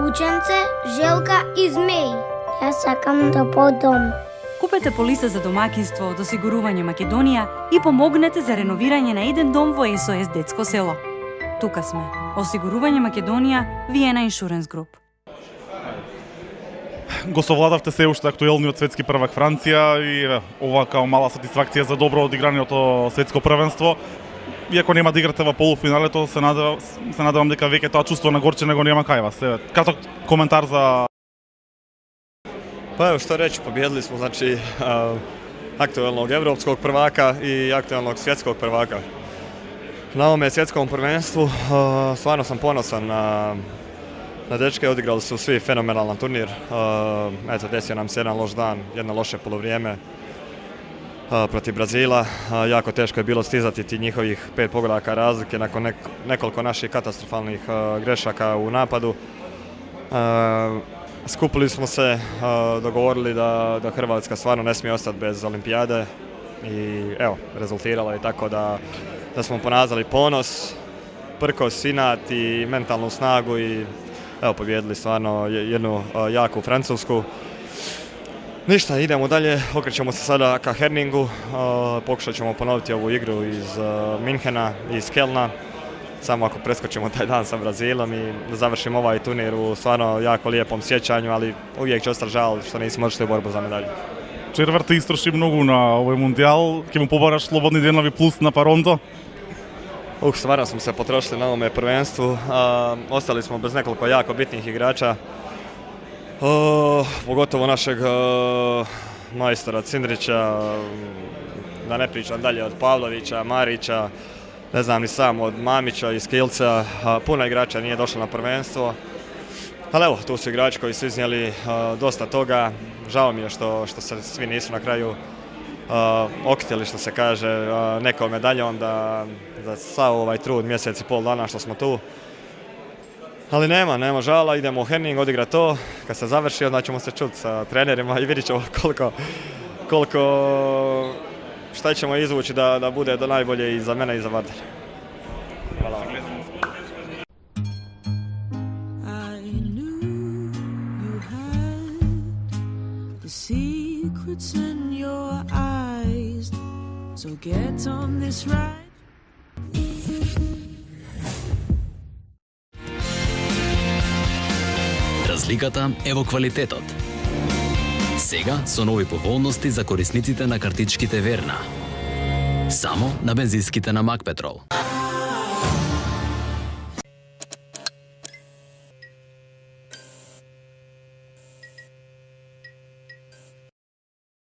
Кученце, желка и змеј. Јас сакам да подом. Купете полиса за домакинство од Осигурување Македонија и помогнете за реновирање на еден дом во СОС Детско село. Тука сме. Осигурување Македонија, Виена Insurance Group. Го совладавте се уште актуелниот светски првак Франција и ова као мала сатисфакција за добро одиграниото светско првенство. Иако нема да играте во полуфиналето, се надевам дека веќе тоа чувство на горчене го нема кај вас. Краток коментар за... Pa evo što reći, pobijedili smo znači aktuelnog evropskog prvaka i aktuelnog svjetskog prvaka. Na ovome svjetskom prvenstvu stvarno sam ponosan na dečke, odigrali su svi fenomenalan turnir. Eto, desio nam se jedan loš dan, jedno loše polovrijeme protiv Brazila. Jako teško je bilo stizati ti njihovih 5 pogodaka razlike nakon nekoliko naših katastrofalnih grešaka u napadu. Skupili smo se, dogovorili da Hrvatska stvarno ne smije ostati bez olimpijade i evo, rezultiralo je tako da smo ponazali ponos, prkos, inat i mentalnu snagu i evo, pobijedili stvarno jednu jaku Francusku. Ništa, idemo dalje, okrećemo se sada ka Herningu, pokušat ćemo ponoviti ovu igru iz Minhena, iz Kelna. Samo ako preskočimo taj dan sa Brazilom i da završimo ovaj turnir u stvarno jako lijepom sjećanju, ali uvijek će ostati žal što nismo odšli u borbu za medalju. Червар те истроши многу на овој мундијал, ќе му побараш слободни денови плюс на Паронто? Stvarno smo se potrošili na ovome prvenstvu, ostali smo bez nekoliko jako bitnih igrača, pogotovo našeg majstora Cindrića, da ne pričam dalje od Pavlovića, Marića, ne znam ni sam, od Mamića i Skilca. Puno igrača nije došlo na prvenstvo, ali evo, tu su igrači koji su iznijeli dosta toga. Žao mi je što se svi nisu na kraju okitili, što se kaže, nekom medaljom za sav ovaj trud, mjesec i pol dana što smo tu. Ali nema žala, idemo u Herning, odigra to. Kad se završi, onda ćemo se čuti sa trenerima i vidit ćemo koliko šta ćemo izvući da bude do najbolje i za mene i za Vardar. Hvala vam. Разликата е во квалитетот. Сега со нови поволности за корисниците на картичките Верна. Само на бензинските на Макпетрол.